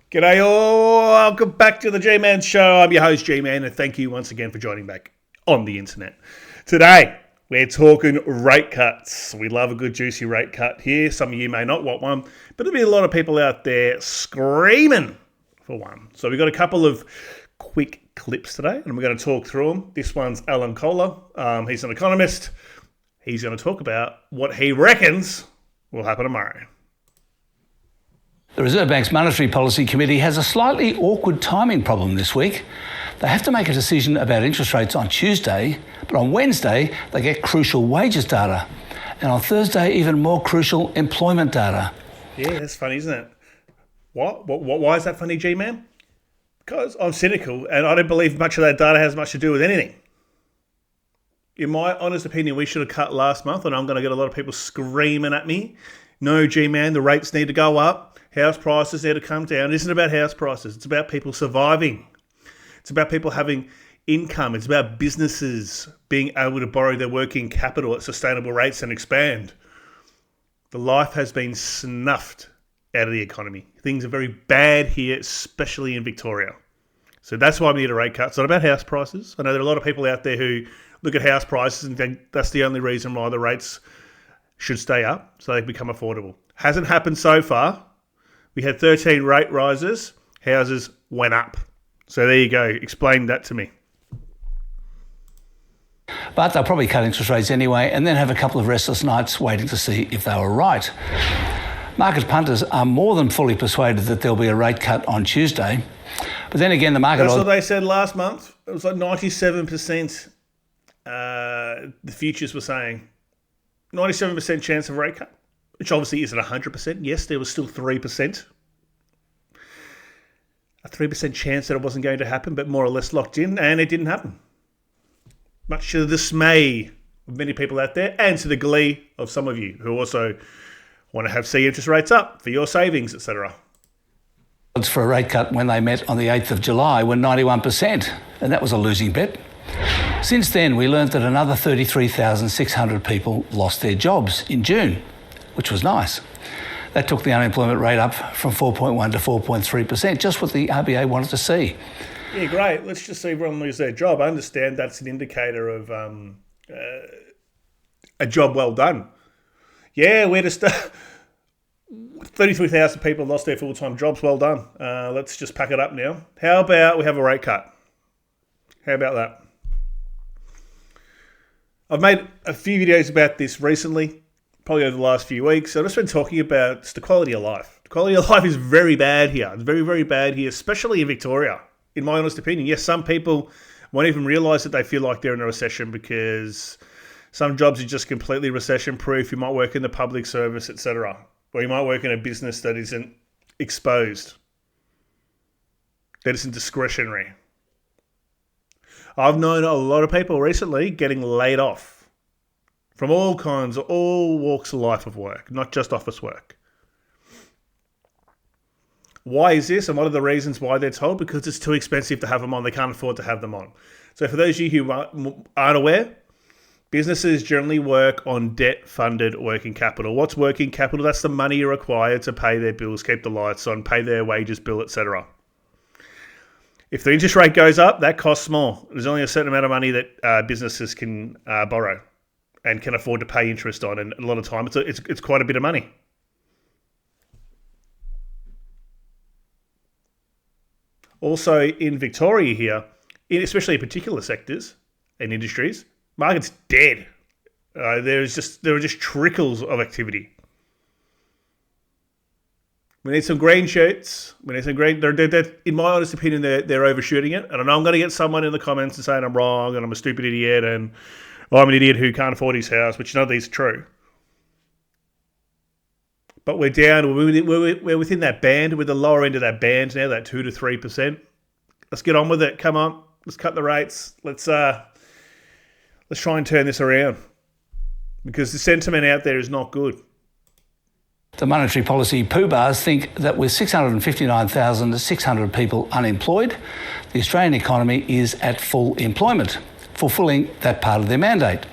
G'day all, welcome back to the G-Man Show. I'm your host G-Man and thank you once again for joining back on the internet. Today, we're talking rate cuts. We love a good juicy rate cut here. Some of you may not want one, but there'll be a lot of people out there screaming for one. So we've got a couple of quick clips today and we're going to talk through them. This one's Alan Kohler. He's an economist. He's going to talk about what he reckons will happen tomorrow. The Reserve Bank's Monetary Policy Committee has a slightly awkward timing problem this week. They have to make a decision about interest rates on Tuesday, but on Wednesday they get crucial wages data, and on Thursday even more crucial employment data. Yeah, that's funny, isn't it? What? Why is that funny, G-Man? Because I'm cynical and I don't believe much of that data has much to do with anything. In my honest opinion, we should have cut last month, and I'm going to get a lot of people screaming at me. No, G-Man, the rates need to go up. House prices need to come down. It isn't about house prices. It's about people surviving. It's about people having income. It's about businesses being able to borrow their working capital at sustainable rates and expand. The life has been snuffed out of the economy. Things are very bad here, especially in Victoria. So that's why we need a rate cut. It's not about house prices. I know there are a lot of people out there who look at house prices and think that's the only reason why the rates should stay up, so they become affordable. Hasn't happened so far. We had 13 rate rises. Houses went up. So there you go. Explain that to me. But they'll probably cut interest rates anyway and then have a couple of restless nights waiting to see if they were right. Market punters are more than fully persuaded that there'll be a rate cut on Tuesday. But then again, the market... That's what they said last month. It was like 97%. The futures were saying 97% chance of rate cut, which obviously isn't 100%. Yes, there was still 3%. A 3% chance that it wasn't going to happen, but more or less locked in, and it didn't happen. Much to the dismay of many people out there, and to the glee of some of you who also want to see interest rates up for your savings, etc. Odds for a rate cut when they met on the 8th of July were 91%, and that was a losing bet. Since then, we learned that another 33,600 people lost their jobs in June, which was nice. That took the unemployment rate up from 4.1 to 4.3%, just what the RBA wanted to see. Yeah, great. Let's just see everyone lose their job. I understand that's an indicator of a job well done. Yeah, we're just 33,000 people lost their full-time jobs. Well done. Let's just pack it up now. How about we have a rate cut? How about that? I've made a few videos about this recently, probably over the last few weeks. I've just been talking about just the quality of life. The quality of life is very bad here. It's very, very bad here, especially in Victoria, in my honest opinion. Yes, some people won't even realise that they feel like they're in a recession because some jobs are just completely recession-proof. You might work in the public service, etc. Or you might work in a business that isn't exposed, that isn't discretionary. I've known a lot of people recently getting laid off from all walks of life of work, not just office work. Why is this? And what are the reasons why they're told? Because it's too expensive to have them on. They can't afford to have them on. So for those of you who aren't aware, businesses generally work on debt-funded working capital. What's working capital? That's the money you require to pay their bills, keep the lights on, pay their wages bill, etc. If the interest rate goes up, that costs more. There's only a certain amount of money that businesses can borrow and can afford to pay interest on, and a lot of time it's quite a bit of money. Also in Victoria here, especially in particular sectors and industries, market's dead. There are just trickles of activity. We need some green shoots. We need some green. They're, in my honest opinion, they're overshooting it. And I know I'm going to get someone in the comments and saying I'm wrong and I'm a stupid idiot and I'm an idiot who can't afford his house, which none of these are true. But we're down. We're within that band. We're the lower end of that band now, that 2 to 3%. Let's get on with it. Come on, let's cut the rates. Let's try and turn this around because the sentiment out there is not good. The monetary policy poobahs think that with 659,600 people unemployed, the Australian economy is at full employment, fulfilling that part of their mandate.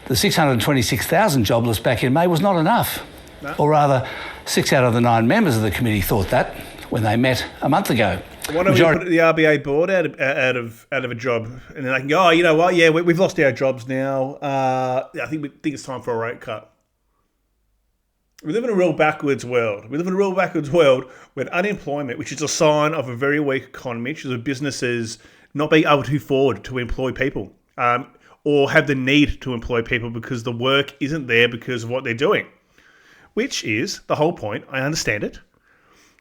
The 626,000 jobless back in May was not enough. No. Or rather, 6 out of the 9 members of the committee thought that, when they met a month ago. Why don't we put the RBA board out of a job, and then they can go, oh, you know what? Yeah, we've lost our jobs now. I think it's time for a rate cut. We live in a real backwards world. We live in a real backwards world when unemployment, which is a sign of a very weak economy, which is of businesses not being able to afford to employ people, or have the need to employ people because the work isn't there because of what they're doing, which is the whole point. I understand it.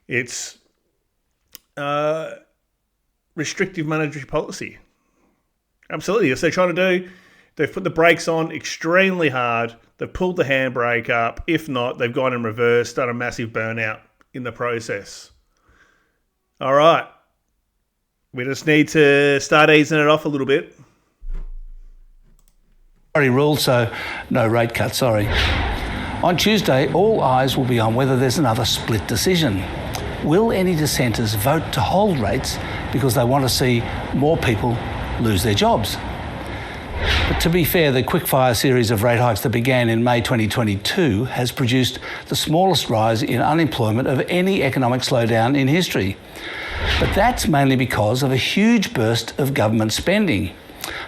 It's restrictive monetary policy. Absolutely. That's what they're trying to do. They've put the brakes on extremely hard. They've pulled the handbrake up. If not, they've gone in reverse, done a massive burnout in the process. All right. We just need to start easing it off a little bit. Already ruled, so no rate cut, sorry. On Tuesday, all eyes will be on whether there's another split decision. Will any dissenters vote to hold rates because they want to see more people lose their jobs? But to be fair, the quickfire series of rate hikes that began in May 2022 has produced the smallest rise in unemployment of any economic slowdown in history. But that's mainly because of a huge burst of government spending.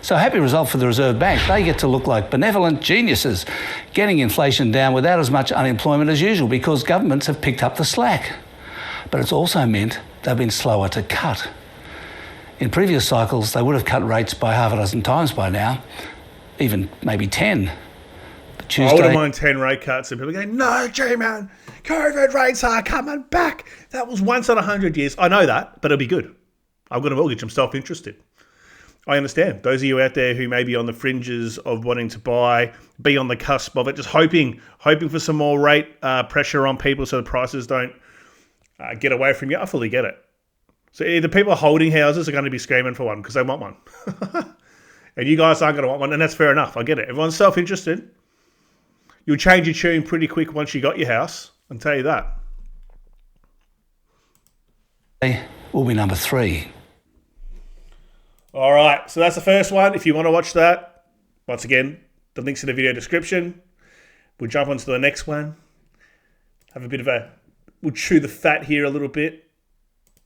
So happy result for the Reserve Bank. They get to look like benevolent geniuses, getting inflation down without as much unemployment as usual because governments have picked up the slack. But it's also meant they've been slower to cut. In previous cycles, they would have cut rates by half a dozen times by now, even maybe 10. But Tuesday, I wouldn't mind 10 rate cuts, and people go, no, G-Man, COVID rates are coming back. That was once in 100 years. I know that, but it'll be good. I've got a mortgage. I'm self-interested. I understand. Those of you out there who may be on the fringes of wanting to buy, be on the cusp of it, just hoping for some more rate pressure on people so the prices don't get away from you, I fully get it. So the people holding houses are going to be screaming for one because they want one. And you guys aren't going to want one, and that's fair enough. I get it. Everyone's self-interested. You'll change your tune pretty quick once you got your house, I'll tell you that. will be number 3. All right, so that's the first one. If you want to watch that, once again, the link's in the video description. We'll jump on to the next one. We'll chew the fat here a little bit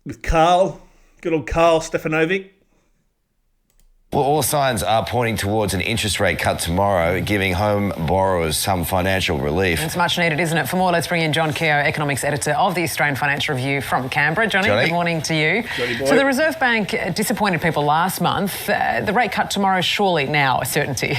with Carl, good old Carl Stefanovic. Well, all signs are pointing towards an interest rate cut tomorrow, giving home borrowers some financial relief. It's much needed, isn't it? For more, let's bring in John Keogh, economics editor of the Australian Financial Review from Canberra. Johnny, good morning to you. Johnny boy. So the Reserve Bank disappointed people last month. The rate cut tomorrow, surely now a certainty.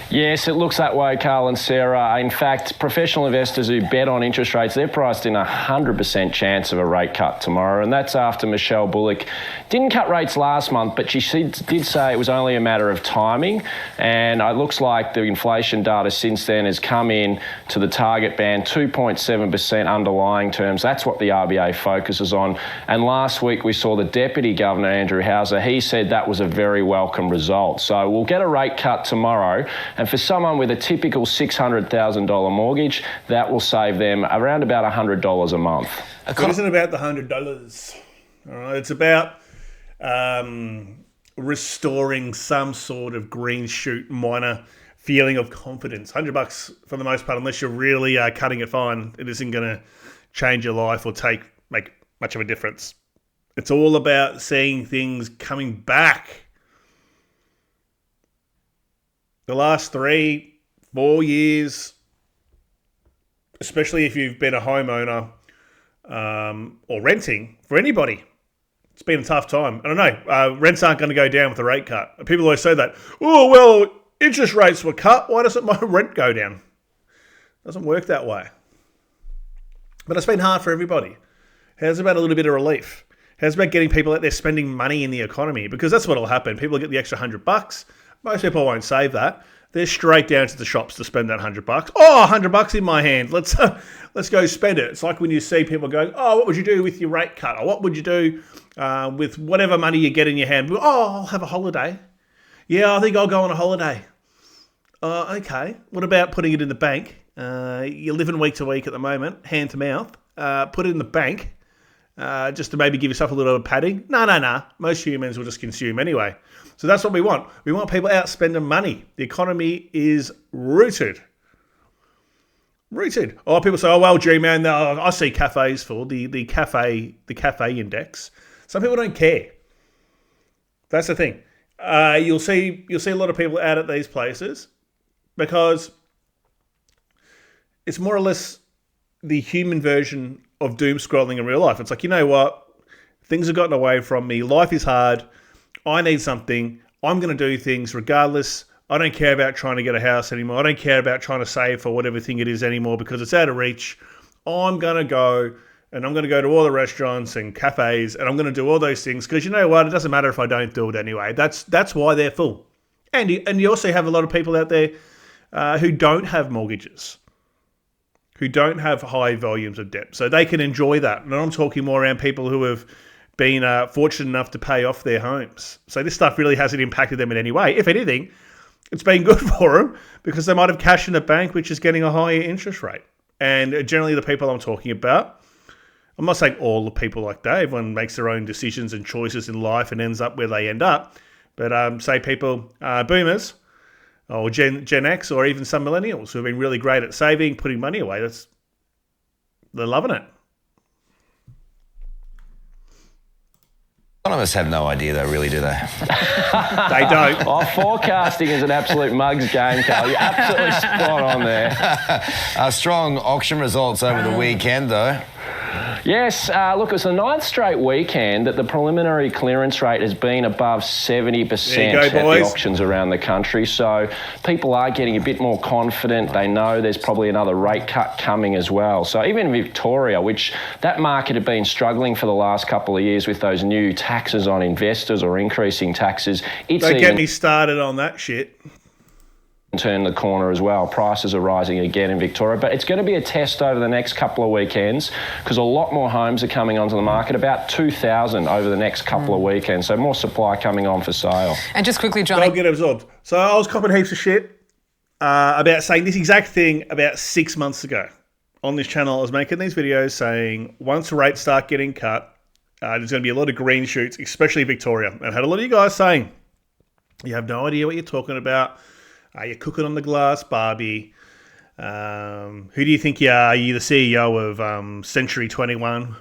Yes, it looks that way, Carl and Sarah. In fact, professional investors who bet on interest rates, they're priced in a 100% chance of a rate cut tomorrow, and that's after Michelle Bullock didn't cut rates last month, but she did say it was only a matter of timing, and it looks like the inflation data since then has come in to the target band, 2.7% underlying terms. That's what the RBA focuses on. And last week we saw the Deputy Governor, Andrew Houser, he said that was a very welcome result. So we'll get a rate cut tomorrow, and for someone with a typical $600,000 mortgage, that will save them around about $100 a month. It isn't about the $100. All right, it's about restoring some sort of green shoot, minor feeling of confidence. $100 for the most part, unless you're really cutting it fine, it isn't going to change your life or make much of a difference. It's all about seeing things coming back. The last 3-4 years, especially if you've been a homeowner or renting, for anybody, it's been a tough time. I don't know. Rents aren't going to go down with the rate cut. People always say that. Oh, well, interest rates were cut. Why doesn't my rent go down? It doesn't work that way. But it's been hard for everybody. How's about a little bit of relief? How's about getting people out there spending money in the economy? Because that's what will happen. People get the extra $100. Most people won't save that. They're straight down to the shops to spend that $100. Oh, $100 in my hand. Let's go spend it. It's like when you see people going, oh, what would you do with your rate cut? Or what would you do with whatever money you get in your hand? Oh, I'll have a holiday. Yeah, I think I'll go on a holiday. Okay. What about putting it in the bank? You're living week to week at the moment, hand to mouth. Put it in the bank just to maybe give yourself a little padding. No. Most humans will just consume anyway. So that's what we want. We want people out spending money. The economy is rooted Rooted. Oh, people say, oh well, G-man, I see cafes full, the cafe index. Some people don't care. That's the thing. You'll see a lot of people out at these places because it's more or less the human version of doom scrolling in real life. It's like, you know what? Things have gotten away from me. Life is hard. I need something. I'm going to do things regardless. I don't care about trying to get a house anymore. I don't care about trying to save for whatever thing it is anymore because it's out of reach. I'm going to go and I'm going to go to all the restaurants and cafes and I'm going to do all those things because you know what? It doesn't matter if I don't do it anyway. That's why they're full. And you also have a lot of people out there who don't have mortgages, who don't have high volumes of debt. So they can enjoy that. And I'm talking more around people who have been fortunate enough to pay off their homes. So this stuff really hasn't impacted them in any way. If anything, it's been good for them because they might have cash in the bank, which is getting a higher interest rate. And generally the people I'm talking about, I'm not saying all the people like that. Everyone makes their own decisions and choices in life and ends up where they end up. But say people, boomers or Gen X or even some millennials who have been really great at saving, putting money away, they're loving it. Economists have no idea though, really, do they? They don't. Oh, forecasting is an absolute mug's game, Carl. You're absolutely spot on there. Strong auction results over the weekend, though. Yes, look, it's the 9th straight weekend that the preliminary clearance rate has been above 70% at the auctions around the country. So people are getting a bit more confident. They know there's probably another rate cut coming as well. So even Victoria, which that market had been struggling for the last couple of years with those new taxes on investors or increasing taxes. Don't get me started on that shit. Turn the corner as well. Prices are rising again in Victoria, but it's going to be a test over the next couple of weekends because a lot more homes are coming onto the market, about 2,000 over the next couple of weekends, so more supply coming on for sale. And just quickly, John, They'll get absorbed. So I was copping heaps of shit about saying this exact thing about 6 months ago on this channel. I was making these videos saying once rates start getting cut, there's going to be a lot of green shoots, especially Victoria. And I had a lot of you guys saying, you have no idea what you're talking about. You're cooking on the glass, Barbie. Who do you think you are? Are you the CEO of Century 21?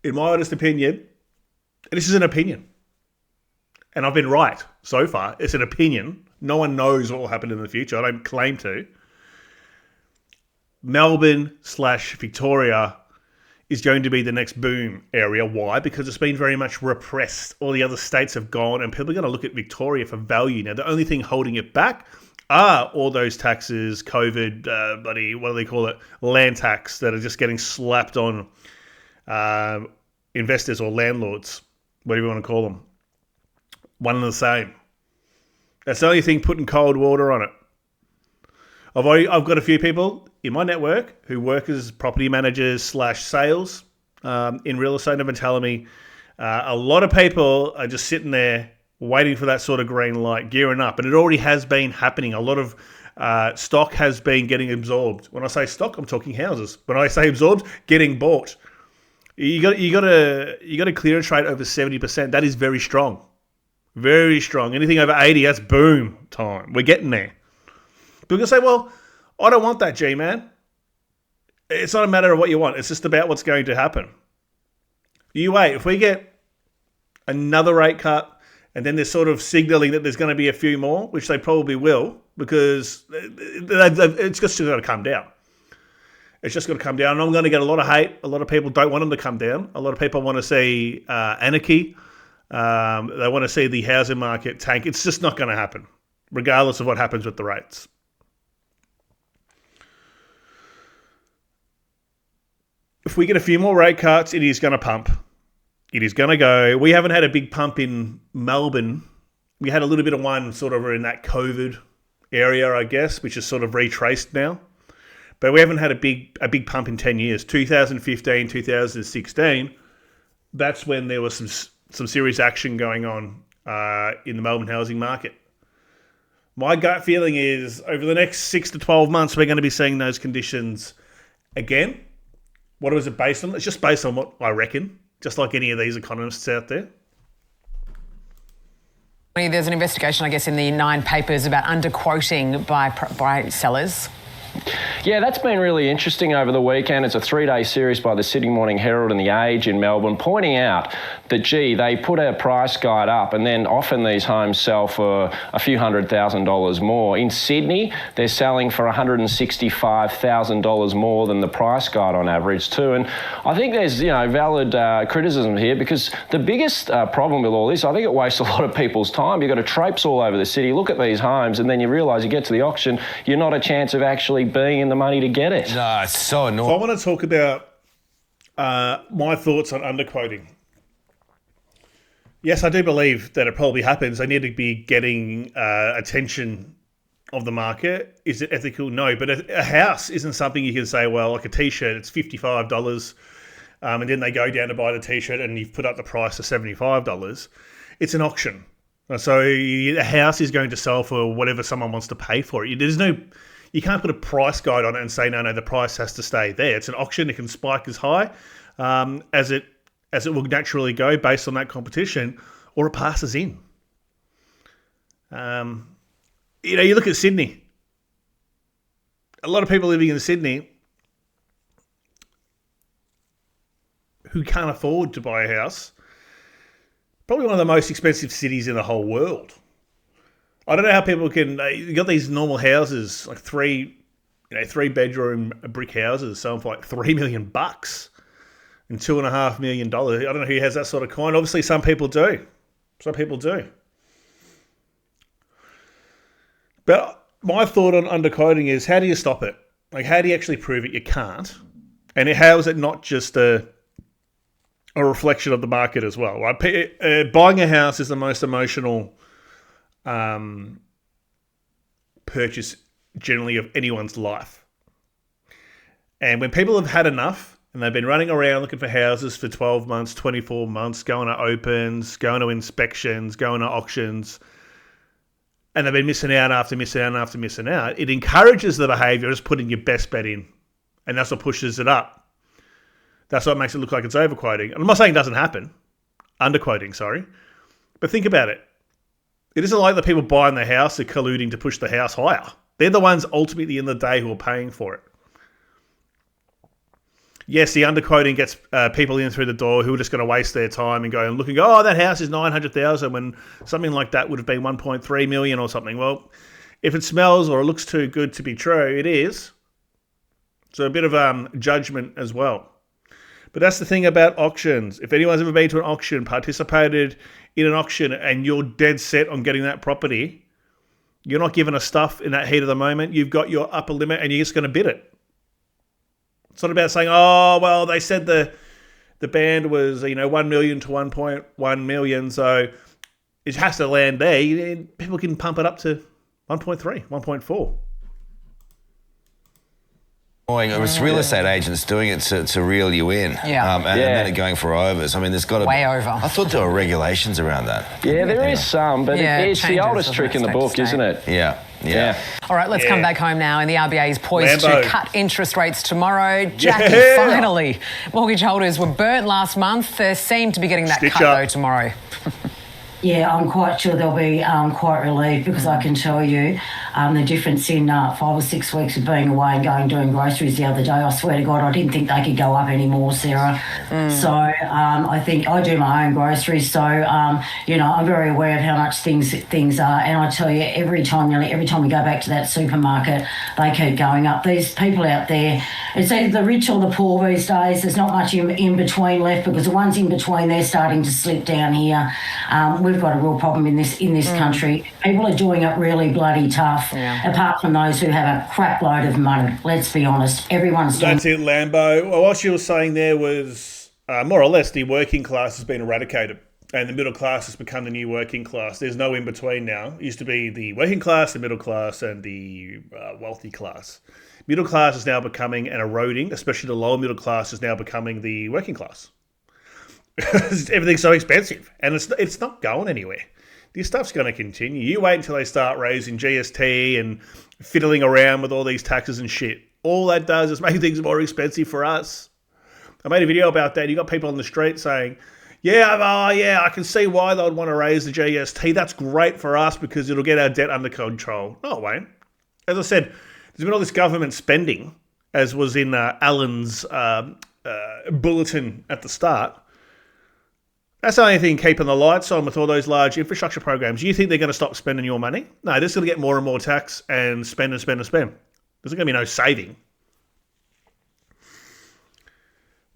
In my honest opinion, and this is an opinion, and I've been right so far, it's an opinion. No one knows what will happen in the future. I don't claim to. Melbourne/Victoria is going to be the next boom area. Why? Because it's been very much repressed. All the other states have gone, and people are going to look at Victoria for value. Now, the only thing holding it back are all those taxes, COVID, what do they call it? Land tax that are just getting slapped on investors or landlords, whatever you want to call them. One and the same. That's the only thing putting cold water on it. I've got a few people in my network who work as property managers / sales in real estate, and have been telling me a lot of people are just sitting there waiting for that sort of green light, gearing up. And it already has been happening. A lot of stock has been getting absorbed. When I say stock, I'm talking houses. When I say absorbed, getting bought. You got a clearance rate over 70%. That is very strong. Very strong. Anything over 80, that's boom time. We're getting there. People can say, well, I don't want that, G-man. It's not a matter of what you want. It's just about what's going to happen. You wait. If we get another rate cut and then they're sort of signalling that there's going to be a few more, which they probably will, because it's just going to come down. It's just going to come down. And I'm going to get a lot of hate. A lot of people don't want them to come down. A lot of people want to see anarchy. They want to see the housing market tank. It's just not going to happen, regardless of what happens with the rates. If we get a few more rate cuts, it is going to pump. It is going to go. We haven't had a big pump in Melbourne. We had a little bit of one sort of in that COVID area, I guess, which is sort of retraced now. But we haven't had a big pump in 10 years. 2015, 2016, that's when there was some serious action going on in the Melbourne housing market. My gut feeling is over the next 6 to 12 months, we're going to be seeing those conditions again. What was it based on? It's just based on what I reckon, just like any of these economists out there. There's an investigation, I guess, in the 9 papers about underquoting by sellers. Yeah, that's been really interesting over the weekend. It's a 3-day series by the Sydney Morning Herald and The Age in Melbourne, pointing out that, gee, they put a price guide up and then often these homes sell for a few $100,000 more. In Sydney, they're selling for $165,000 more than the price guide on average too. And I think there's, valid criticism here, because the biggest problem with all this, I think it wastes a lot of people's time. You've got to traipse all over the city, look at these homes, and then you realise you get to the auction, you're not a chance of actually being in the money to get it. No, it's so annoying. I want to talk about my thoughts on underquoting. Yes, I do believe that it probably happens. They need to be getting attention of the market. Is it ethical? No. But a house isn't something you can say, well, like a T-shirt, it's $55, and then they go down to buy the T-shirt and you've put up the price to $75. It's an auction. So a house is going to sell for whatever someone wants to pay for it. You can't put a price guide on it and say, no, the price has to stay there. It's an auction. It can spike as high as it will naturally go based on that competition, or it passes in. You look at Sydney. A lot of people living in Sydney who can't afford to buy a house. Probably one of the most expensive cities in the whole world. I don't know how people can. You got these normal houses, like three bedroom brick houses, selling for like $3 million and $2.5 million. I don't know who has that sort of coin. Obviously, some people do. But my thought on underquoting is, how do you stop it? Like, how do you actually prove it? You can't. And how is it not just a reflection of the market as well? Right? Buying a house is the most emotional purchase generally of anyone's life. And when people have had enough and they've been running around looking for houses for 12 months, 24 months, going to opens, going to inspections, going to auctions, and they've been missing out after missing out after missing out, it encourages the behaviour of just putting your best bet in. And that's what pushes it up. That's what makes it look like it's overquoting. And I'm not saying it doesn't happen. Underquoting, sorry. But think about it. It isn't like the people buying the house are colluding to push the house higher. They're the ones ultimately in the day who are paying for it. Yes, the underquoting gets people in through the door who are just going to waste their time and go and look and go, oh, that house is $900,000 when something like that would have been $1.3 million or something. Well, if it smells or it looks too good to be true, it is. So a bit of judgment as well. But that's the thing about auctions. If anyone's ever been to an auction, participated in an auction, and you're dead set on getting that property, you're not given a stuff in that heat of the moment. You've got your upper limit and you're just going to bid it. It's not about saying, oh, well, they said the band was, 1 million to 1.1 million, so it has to land there. People can pump it up to 1.3, 1.4. It was real estate agents doing it to reel you in, and then it going for overs. I mean, there's got to way over. I thought there were regulations around that. Yeah, there is some, but it's the oldest changes, trick in the book, isn't it? Yeah. All right, let's come back home now. And the RBA is poised to cut interest rates tomorrow. Jackie, finally. Mortgage holders were burnt last month. They seem to be getting that cut, though, tomorrow. Yeah, I'm quite sure they'll be quite relieved, because I can tell you the difference in 5 or 6 weeks of being away and doing groceries the other day. I swear to God, I didn't think they could go up anymore, Sarah. So I think I do my own groceries, so I'm very aware of how much things are. And I tell you, nearly every time we go back to that supermarket, they keep going up. These people out there, it's either the rich or the poor these days. There's not much in between left, because the ones in between, they're starting to slip down here. We've got a real problem in this country. People are doing it really bloody tough, apart from those who have a crap load of money. Let's be honest. Everyone's doing... That's it, Lambo. Well, what you were saying there was more or less the working class has been eradicated and the middle class has become the new working class. There's no in between now. It used to be the working class, the middle class, and the wealthy class. Middle class is now becoming and eroding, especially the lower middle class is now becoming the working class. Everything's so expensive, and it's not going anywhere. This stuff's going to continue. You wait until they start raising GST and fiddling around with all these taxes and shit. All that does is make things more expensive for us. I made a video about that. You got people on the street saying, I can see why they would want to raise the GST. That's great for us because it'll get our debt under control. No, it won't. As I said, There's been all this government spending, as was in Alan's bulletin at the start. That's the only thing keeping the lights on with all those large infrastructure programs. You think they're going to stop spending your money? No, they're just going to get more and more tax and spend and spend and spend. There's going to be no saving.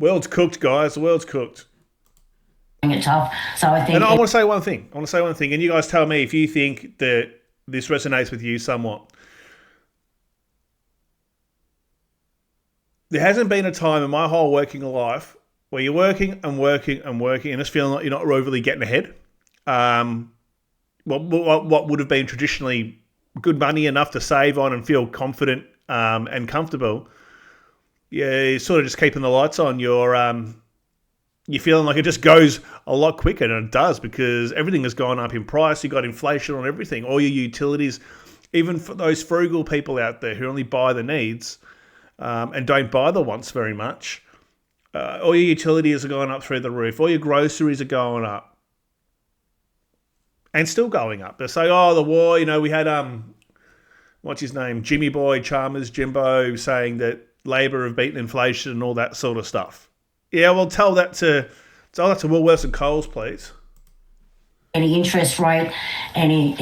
World's cooked, guys. The world's cooked. It tough. So I think. And I want to say one thing. And you guys tell me if you think that this resonates with you somewhat. There hasn't been a time in my whole working life where you're working and just feeling like you're not overly getting ahead. What would have been traditionally good money enough to save on and feel confident and comfortable, you're sort of just keeping the lights on. You're feeling like it just goes a lot quicker, and it does, because everything has gone up in price. You've got inflation on everything, all your utilities, even for those frugal people out there who only buy the needs and don't buy the wants very much. All your utilities are going up through the roof. All your groceries are going up. And still going up. They say, oh, the war, we had, what's his name? Jimmy Boy Chalmers, Jimbo, saying that Labor have beaten inflation and all that sort of stuff. Yeah, well, tell that to Woolworths and Coles, please. Any interest rate, any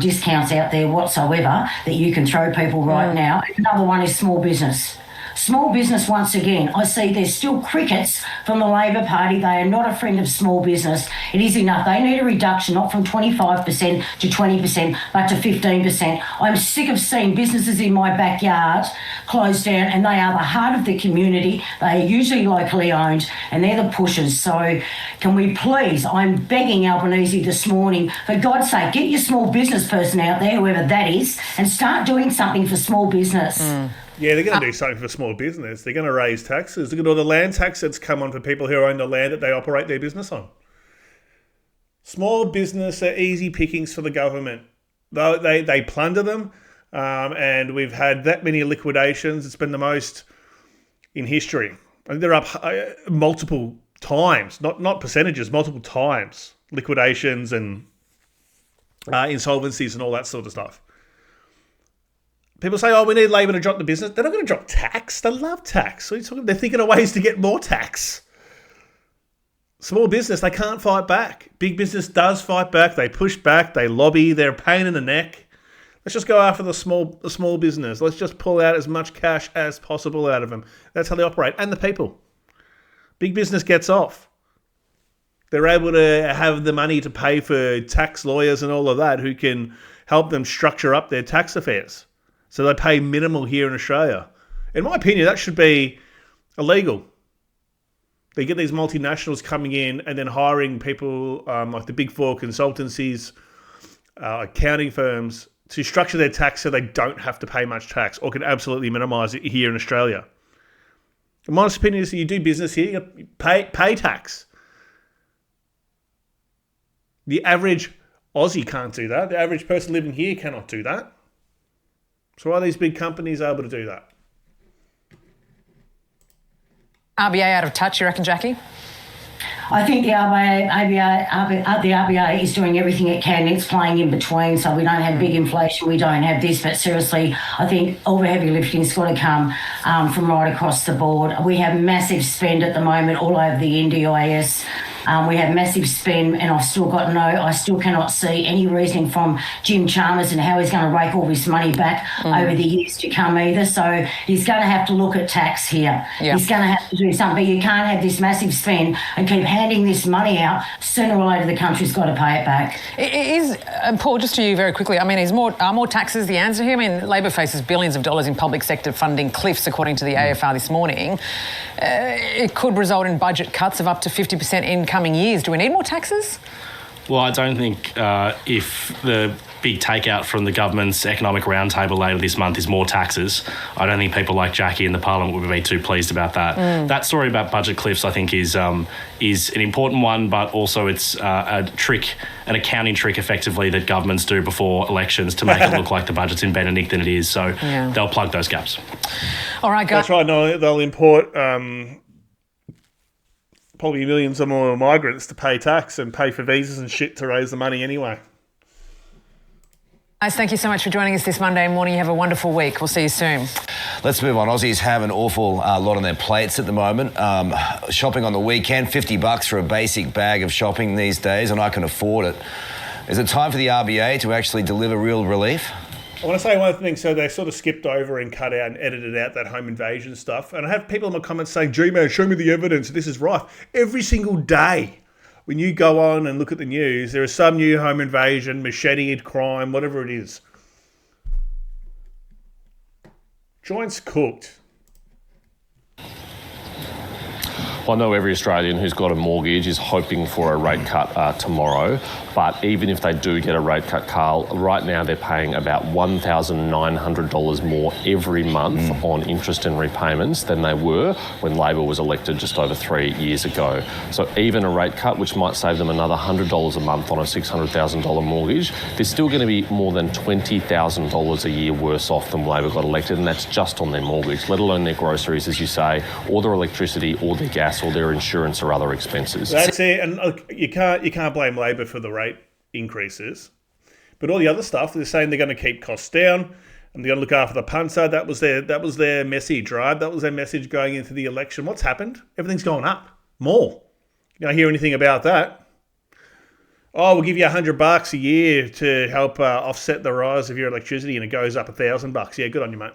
discounts out there whatsoever that you can throw people right now. Another one is small business. Small business, once again, I see there's still crickets from the Labor Party. They are not a friend of small business. It is enough. They need a reduction, not from 25% to 20%, but to 15%. I'm sick of seeing businesses in my backyard close down, and they are the heart of the community. They are usually locally owned, and they're the pushers. So can we please, I'm begging Albanese this morning, for God's sake, get your small business person out there, whoever that is, and start doing something for small business. Yeah, they're going to do something for small business. They're going to raise taxes. Look at all the land tax that's come on for people who own the land that they operate their business on. Small business are easy pickings for the government. They plunder them, and we've had that many liquidations. It's been the most in history. I think they're up multiple times, not percentages, multiple times. Liquidations and insolvencies and all that sort of stuff. People say, oh, we need Labor to drop the business. They're not going to drop tax. They love tax. What are you talking? They're thinking of ways to get more tax. Small business, they can't fight back. Big business does fight back. They push back. They lobby. They're a pain in the neck. Let's just go after the small business. Let's just pull out as much cash as possible out of them. That's how they operate. And the people. Big business gets off. They're able to have the money to pay for tax lawyers and all of that who can help them structure up their tax affairs. So they pay minimal here in Australia. In my opinion, that should be illegal. They get these multinationals coming in and then hiring people like the big four consultancies, accounting firms to structure their tax so they don't have to pay much tax or can absolutely minimise it here in Australia. In my honest opinion is that you do business here, you pay tax. The average Aussie can't do that. The average person living here cannot do that. So why are these big companies able to do that? RBA out of touch, you reckon, Jackie? I think the RBA is doing everything it can. It's playing in between, so we don't have big inflation, we don't have this. But seriously, I think all the heavy lifting's got to come from right across the board. We have massive spend at the moment all over the NDIS. We have massive spend, and I still cannot see any reasoning from Jim Chalmers and how he's going to rake all this money back over the years to come either. So he's going to have to look at tax here. Yeah. He's going to have to do something. But you can't have this massive spend and keep handing this money out. Sooner or later, the country's got to pay it back. It is, Paul, just to you very quickly, I mean, are more taxes the answer here? I mean, Labor faces billions of dollars in public sector funding cliffs, according to the AFR this morning. It could result in budget cuts of up to 50% in coming years. Do we need more taxes? Well, I don't think if the big takeout from the government's economic roundtable later this month is more taxes, I don't think people like Jackie in the Parliament would be too pleased about that. That story about budget cliffs, I think, is an important one, but also it's an accounting trick, effectively, that governments do before elections to make it look like the budget's in better nick than it is. So they'll plug those gaps. All right, guys. That's right. No, they'll import probably millions or more migrants to pay tax and pay for visas and shit to raise the money anyway. Guys, thank you so much for joining us this Monday morning. You have a wonderful week. We'll see you soon. Let's move on. Aussies have an awful lot on their plates at the moment. Shopping on the weekend, $50 for a basic bag of shopping these days, and I can afford it. Is it time for the RBA to actually deliver real relief? I want to say one thing. So they sort of skipped over and cut out and edited out that home invasion stuff. And I have people in my comments saying, G-Man, show me the evidence. This is rife. Every single day, when you go on and look at the news, there is some new home invasion, macheting crime, whatever it is. Joints cooked. I know every Australian who's got a mortgage is hoping for a rate cut tomorrow, but even if they do get a rate cut, Carl, right now they're paying about $1,900 more every month on interest and repayments than they were when Labor was elected just over 3 years ago. So even a rate cut, which might save them another $100 a month on a $600,000 mortgage, they're still going to be more than $20,000 a year worse off than Labor got elected, and that's just on their mortgage, let alone their groceries, as you say, or their electricity, or their gas, or their insurance or other expenses. That's it. And look, you can't blame Labor for the rate increases, but all the other stuff, they're saying they're going to keep costs down and they're going to look after the punter. That was their message, right? That was their message going into the election. What's happened? Everything's gone up more. You don't hear anything about that. Oh, we'll give you $100 a year to help offset the rise of your electricity, and it goes up $1,000. Yeah, good on you, mate.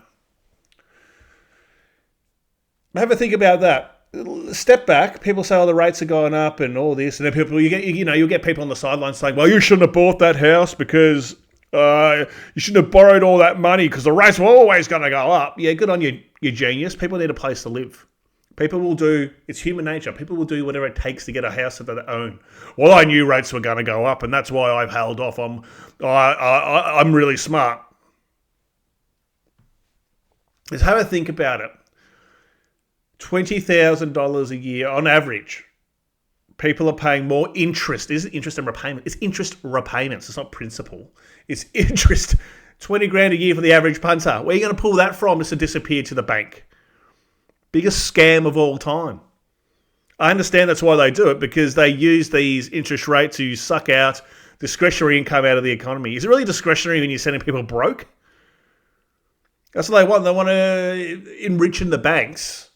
Have a think about that. Step back. People say, "Oh, the rates are going up and all this," and then you'll get people on the sidelines saying, "Well, you shouldn't have bought that house because you shouldn't have borrowed all that money because the rates were always going to go up." Yeah, good on you, you genius. People need a place to live. People will do. It's human nature. People will do whatever it takes to get a house that they own. Well, I knew rates were going to go up, and that's why I've held off. I'm really smart. Just have a think about it. $20,000 a year on average. People are paying more interest. It isn't interest and repayment. It's interest repayments. It's not principal. It's interest. 20 grand a year for the average punter. Where are you going to pull that from just to disappear to the bank? Biggest scam of all time. I understand that's why they do it, because they use these interest rates to suck out discretionary income out of the economy. Is it really discretionary when you're sending people broke? That's what they want. They want to enrich in the banks.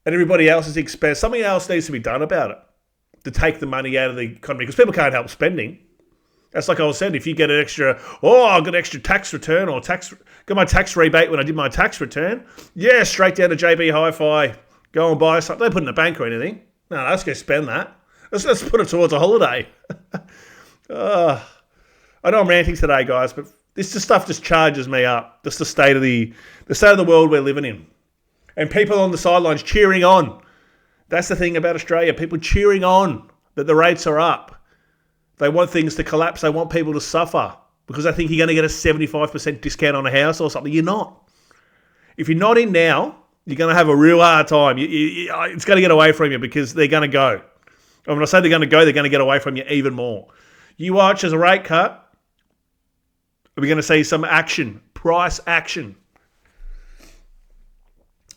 And everybody else's expense. Something else needs to be done about it to take the money out of the economy, because people can't help spending. That's like I was saying, if you get an extra, I got an extra tax return or got my tax rebate when I did my tax return. Yeah, straight down to JB Hi-Fi, go and buy something. Don't put it in the bank or anything. No, let's go spend that. Let's put it towards a holiday. I know I'm ranting today, guys, but this stuff just charges me up. Just the state of the world we're living in. And people on the sidelines cheering on. That's the thing about Australia. People cheering on that the rates are up. They want things to collapse. They want people to suffer because they think you're going to get a 75% discount on a house or something. You're not. If you're not in now, you're going to have a real hard time. It's going to get away from you because they're going to go. And when I say they're going to get away from you even more. You watch as a rate cut, we're going to see some action, price action.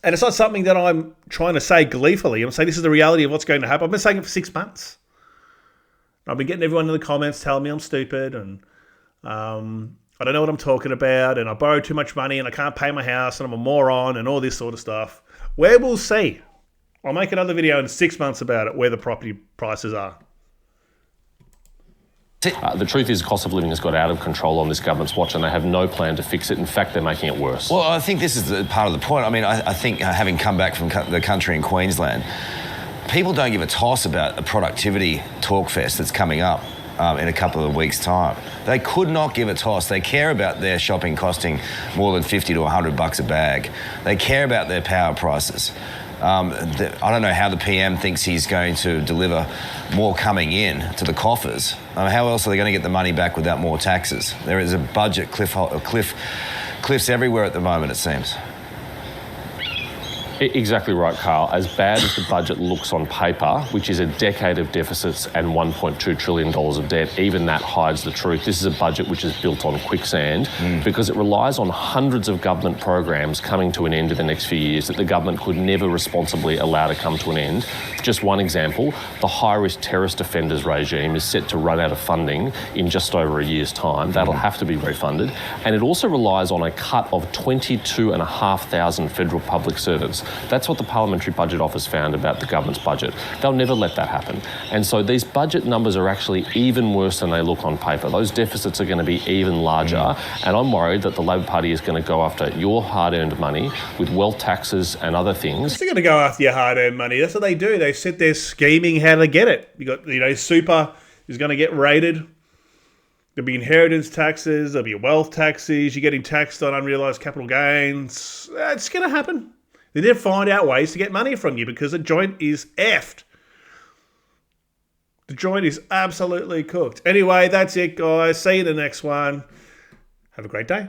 And it's not something that I'm trying to say gleefully. I'm saying this is the reality of what's going to happen. I've been saying it for 6 months. I've been getting everyone in the comments telling me I'm stupid and I don't know what I'm talking about and I borrowed too much money and I can't pay my house and I'm a moron and all this sort of stuff. Where we'll see. I'll make another video in 6 months about it, where the property prices are. The truth is, cost of living has got out of control on this government's watch and they have no plan to fix it. In fact, they're making it worse. Well, I think this is part of the point. I mean, I think having come back from the country in Queensland, people don't give a toss about a productivity talk fest that's coming up in a couple of weeks' time. They could not give a toss. They care about their shopping costing more than $50 to $100 a bag. They care about their power prices. I don't know how the PM thinks he's going to deliver more coming in to the coffers. How else are they going to get the money back without more taxes? There is a budget cliffs everywhere at the moment, it seems. Exactly right, Carl. As bad as the budget looks on paper, which is a decade of deficits and $1.2 trillion of debt, even that hides the truth. This is a budget which is built on quicksand because it relies on hundreds of government programs coming to an end in the next few years that the government could never responsibly allow to come to an end Just one example, the high-risk terrorist offenders regime is set to run out of funding in just over a year's time. That'll have to be refunded. And it also relies on a cut of 22,500 federal public servants. That's what the Parliamentary Budget Office found about the government's budget. They'll never let that happen. And so these budget numbers are actually even worse than they look on paper. Those deficits are going to be even larger. And I'm worried that the Labor Party is going to go after your hard-earned money with wealth taxes and other things. They're going to go after your hard-earned money. That's what they do. They sit there scheming how to get it. You got, super is going to get raided. There'll be inheritance taxes. There'll be wealth taxes. You're getting taxed on unrealised capital gains. It's going to happen. They did find out ways to get money from you because the joint is effed. The joint is absolutely cooked. Anyway, that's it, guys. See you in the next one. Have a great day.